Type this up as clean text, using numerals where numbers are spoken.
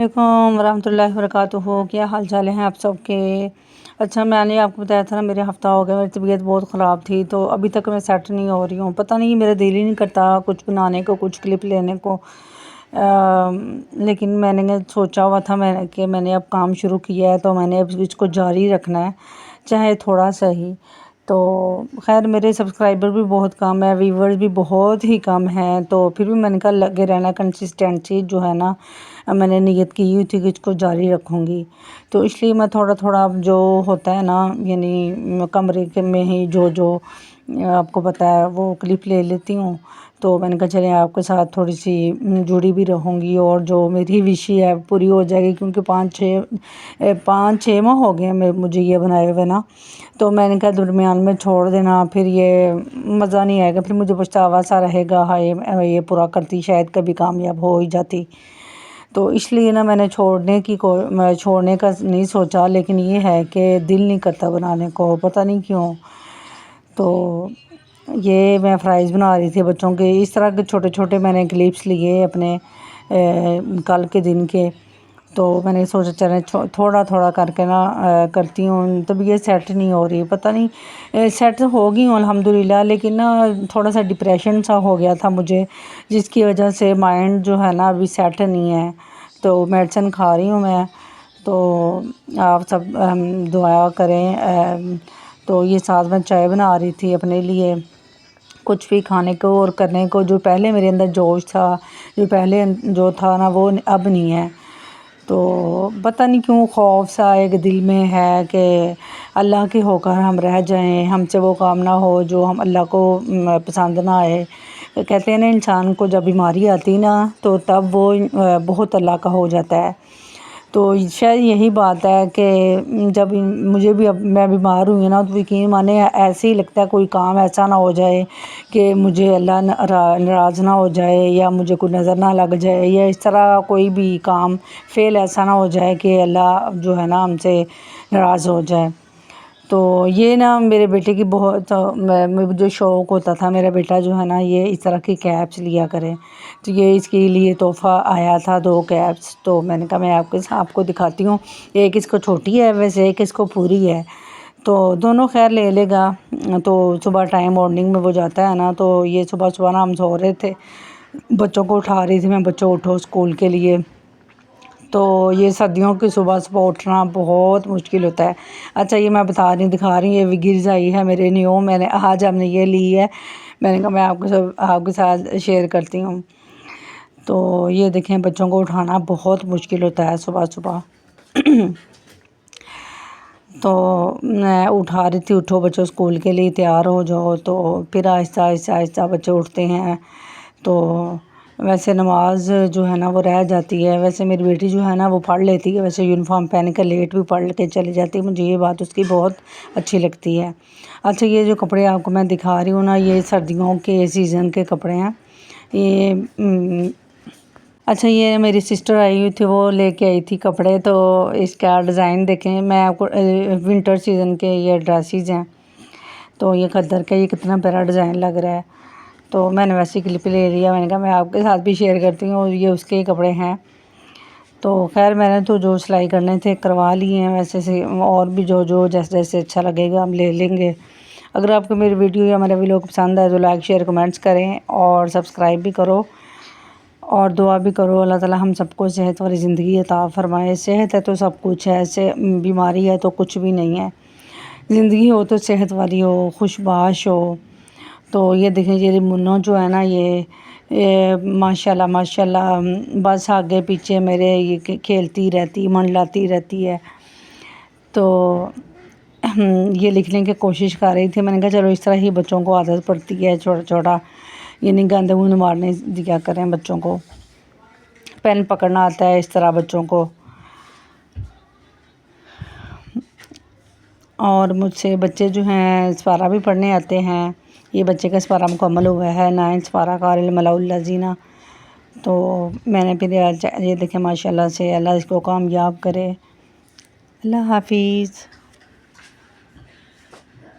वालेकुम वरहमतुल्लाहि वबरकातुहू। क्या हाल चाल हैं आप सबके। अच्छा, मैंने आपको बताया था ना, मेरे हफ़्ता हो गया, मेरी तबीयत बहुत ख़राब थी, तो अभी तक मैं सेट नहीं हो रही हूँ। पता नहीं, मेरा दिल ही नहीं करता कुछ बनाने को, कुछ क्लिप लेने को। लेकिन मैंने सोचा हुआ था मैंने अब काम शुरू किया है, तो मैंने अब इसको जारी रखना है, चाहे थोड़ा सा ही। तो खैर, मेरे सब्सक्राइबर भी बहुत कम है, व्यूवर्स भी बहुत ही कम हैं, तो फिर भी मैंने कहा लगे रहना, कंसिस्टेंसी जो है ना, मैंने नियत की हुई थी कि इसको जारी रखूँगी। तो इसलिए मैं थोड़ा थोड़ा जो होता है ना, यानी कमरे के में ही जो जो आपको पता है वो क्लिप ले लेती हूँ। तो मैंने कहा चलें आपके साथ थोड़ी सी जुड़ी भी रहूँगी, और जो मेरी विश है पूरी हो जाएगी, क्योंकि 5-6 माह हो गए हैं मुझे ये बनाए हुए ना। तो मैंने कहा दरमियान में छोड़ देना, फिर ये मज़ा नहीं आएगा, फिर मुझे पछतावा सा रहेगा, हाय ये पूरा करती शायद कभी कामयाब हो ही जाती। तो इसलिए ना मैंने छोड़ने का नहीं सोचा, लेकिन ये है कि दिल नहीं करता बनाने को, पता नहीं क्यों। तो ये मैं फ्राइज़ बना रही थी बच्चों के, इस तरह के छोटे छोटे मैंने क्लिप्स लिए अपने कल के दिन के। तो मैंने सोचा चलें थोड़ा थोड़ा करके ना करती हूँ। तबीयत सेट नहीं हो रही, पता नहीं सेट हो गई हूँ अल्हम्दुलिल्लाह, लेकिन ना थोड़ा सा डिप्रेशन सा हो गया था मुझे, जिसकी वजह से माइंड जो है ना अभी सेट नहीं है। तो मेडिसिन खा रही हूँ मैं। तो आप सब दुआ करें। तो ये साथ में चाय बना रही थी अपने लिए, कुछ भी खाने को और करने को। जो पहले मेरे अंदर जोश था, जो पहले जो था ना, वो अब नहीं है। तो पता नहीं क्यों खौफ सा एक दिल में है कि अल्लाह के होकर हम रह जाएं, हमसे वो काम ना हो जो हम अल्लाह को पसंद ना आए। कहते हैं ना, इंसान को जब बीमारी आती ना, तो तब वो बहुत अल्लाह का हो जाता है। तो शायद यही बात है कि जब मुझे भी, अब मैं बीमार हुई ना, तो यकीन माने ऐसे ही लगता है कोई काम ऐसा ना हो जाए कि मुझे अल्लाह नाराज़ ना हो जाए, या मुझे कोई नज़र ना लग जाए, या इस तरह कोई भी काम फेल ऐसा ना हो जाए कि अल्लाह जो है ना हमसे नाराज़ हो जाए। तो ये ना मेरे बेटे की बहुत मुझे शौक़ होता था, मेरा बेटा जो है ना ये इस तरह की कैप्स लिया करे। तो ये इसके लिए तोहफ़ा आया था 2 कैप्स। तो मैंने कहा मैं आपको दिखाती हूँ। एक इसको छोटी है वैसे, एक इसको पूरी है, तो दोनों खैर ले लेगा। तो सुबह टाइम मॉर्निंग में वो जाता है ना, तो ये सुबह सुबह ना हम सो रहे थे, बच्चों को उठा रही थी मैं, बच्चों उठो स्कूल के लिए। तो ये सर्दियों की सुबह सुबह उठना बहुत मुश्किल होता है। अच्छा, ये मैं दिखा रही हूँ, ये विगिर्स आई है मेरे न्यू, मैंने आज हमने ये ली है। मैंने कहा मैं आपके साथ शेयर करती हूँ। तो ये देखें, बच्चों को उठाना बहुत मुश्किल होता है सुबह सुबह। तो मैं उठा रही थी, उठो बच्चों स्कूल के लिए तैयार हो जाओ। तो फिर आहिस्ता आहिस्ता आहिस्ता बच्चे उठते हैं। तो वैसे नमाज जो है ना वो रह जाती है। वैसे मेरी बेटी जो है ना वो पढ़ लेती है, वैसे यूनिफॉर्म पहन कर लेट भी पढ़ के चली जाती है, मुझे ये बात उसकी बहुत अच्छी लगती है। अच्छा, ये जो कपड़े आपको मैं दिखा रही हूँ ना, ये सर्दियों के सीज़न के कपड़े हैं ये। अच्छा, ये मेरी सिस्टर आई हुई थी, वो लेके आई थी कपड़े। तो इसका डिज़ाइन देखें, मैं आपको विंटर सीज़न के ये ड्रेसेस हैं। तो ये खद्दर का, ये कितना प्यारा डिज़ाइन लग रहा है। तो मैंने वैसे क्लिप ले लिया, मैंने कहा मैं आपके साथ भी शेयर करती हूँ, और ये उसके ही कपड़े हैं। तो खैर, मैंने तो जो सिलाई करने थे करवा लिए हैं, वैसे से और भी जो जो जैसे जैसे अच्छा लगेगा हम ले लेंगे। अगर आपको मेरी वीडियो या मेरा व्लॉग पसंद आए तो लाइक शेयर कमेंट्स करें, और सब्सक्राइब भी करो, और दुआ भी करो अल्लाह ताला हम सबको सेहत वाली ज़िंदगी अता फ़रमाए। सेहत है तो सब कुछ है, ऐसे बीमारी है तो कुछ भी नहीं है। ज़िंदगी हो तो सेहत वाली हो, खुशबाश हो। तो ये देखें, ये मुन्नो जो है ना, ये माशाल्लाह माशाल्लाह बस आगे पीछे मेरे ये खेलती रहती, मंडलाती रहती है। तो ये लिखने की कोशिश कर रही थी, मैंने कहा चलो इस तरह ही बच्चों को आदत पड़ती है, छोटा छोटा यानी गंद मुंद मारने दिया करें बच्चों को। पेन पकड़ना आता है इस तरह बच्चों को। और मुझसे बच्चे जो हैं सपारा भी पढ़ने आते हैं। ये बच्चे का सपारा मुकम्मल हुआ है, 9 सपारा क़ारिल मलाउल लज़ीना। तो मैंने फिर ये देखें, माशाल्लाह से अल्लाह इसको कामयाब करे। अल्लाह हाफिज़।